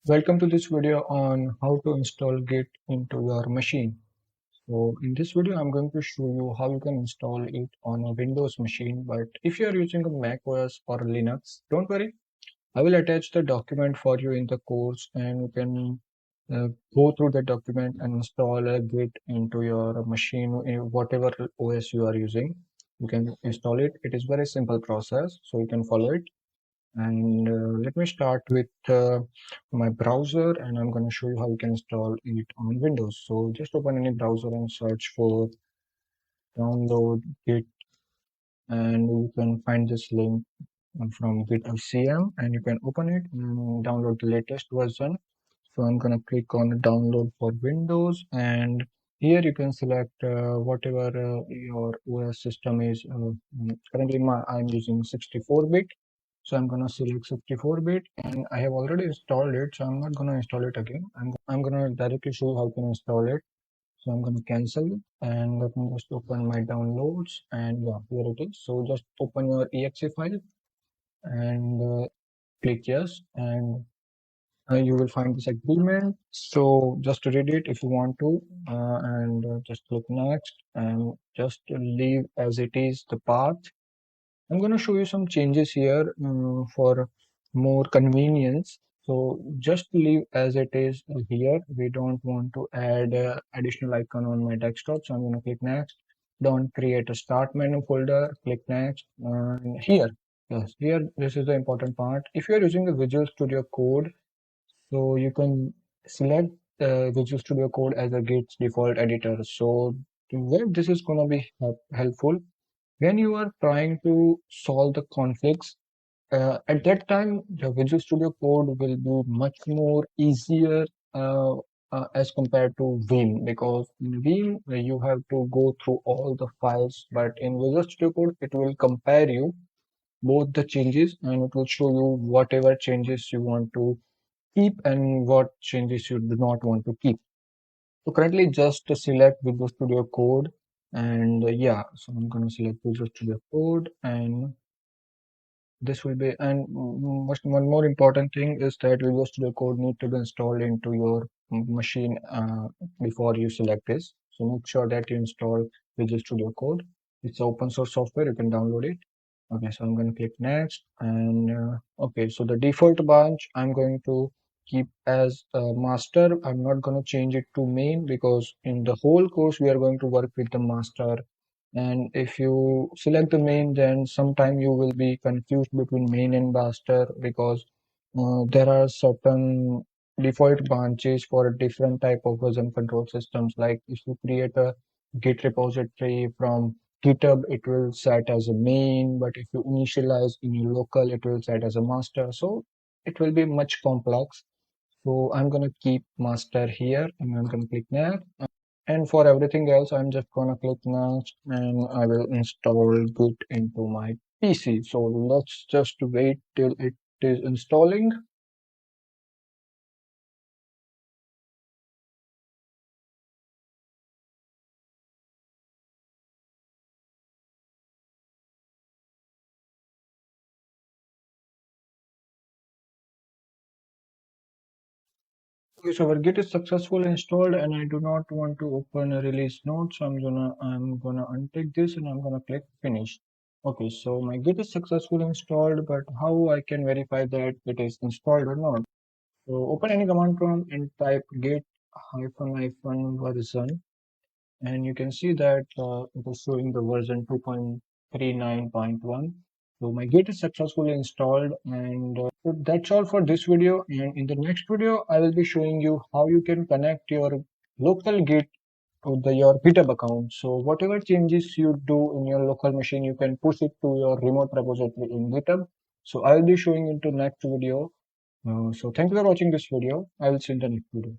Welcome to this video on how to install Git into your machine. So in this video, I'm going to show you how you can install it on a Windows machine. But if you are using a Mac OS or Linux, don't worry. I will attach the document for you in the course and you can go through the document and install a Git into your machine, in whatever OS you are using. You can install it. It is very simple process, so you can follow it. And let me start with my browser, and I'm going to show you how you can install it on Windows. So just open any browser and search for download Git, and you can find this link from Git.cm, and you can open it and download the latest version. So I'm going to click on download for Windows, and here you can select whatever your OS system is. Currently I'm using 64-bit. So I'm gonna select 64-bit, and I have already installed it, so I'm not gonna install it again. I'm gonna directly show you how to install it. So I'm gonna cancel it, and let me just open my downloads, and yeah, here it is. So just open your exe file and click yes, and you will find this agreement. So just read it if you want to, and just click next, and just leave as it is the path. I'm going to show you some changes here for more convenience. So just leave as it is here. We don't want to add additional icon on my desktop. So I'm going to click next. Don't create a start menu folder. Click next. And here, yes, here, this is the important part. If you're using the Visual Studio Code, so you can select Visual Studio Code as a Git's default editor. So where this is going to be helpful when you are trying to solve the conflicts. At that time, the Visual Studio Code will be much more easier uh, as compared to Vim, because in Vim you have to go through all the files, but in Visual Studio Code it will compare you both the changes, and it will show you whatever changes you want to keep and what changes you do not want to keep. So currently just select Visual Studio Code, and yeah, so I'm going to select Visual Studio Code, and this will be, and one more important thing is that Visual Studio Code need to be installed into your machine before you select this. So make sure that you install Visual Studio Code. It's open source software, you can download it. Okay, so I'm going to click next, and okay, so the default branch I'm going to keep as master. I'm not going to change it to main, because in the whole course we are going to work with the master, and if you select the main, then sometime you will be confused between main and master, because there are certain default branches for different type of version control systems. Like if you create a Git repository from GitHub, it will set as a main, but if you initialize in your local, it will set as a master. So it will be much complex. So I'm going to keep master here, and I'm going to click next. And for everything else, I'm just gonna click next, and I will install Git into my PC. So let's just wait till it is installing. Okay, so our Git is successfully installed, and I do not want to open a release note, so I'm gonna untick this, and I'm gonna click finish. Okay, so my Git is successfully installed, but how I can verify that it is installed or not? So open any command prompt and type git hyphen version, and you can see that it is showing the version 2.39.1. So my Git is successfully installed, and so that's all for this video. And in the next video, I will be showing you how you can connect your local Git to your GitHub account. So whatever changes you do in your local machine, you can push it to your remote repository in GitHub. So I will be showing into next video. So thank you for watching this video. I will see you in the next video.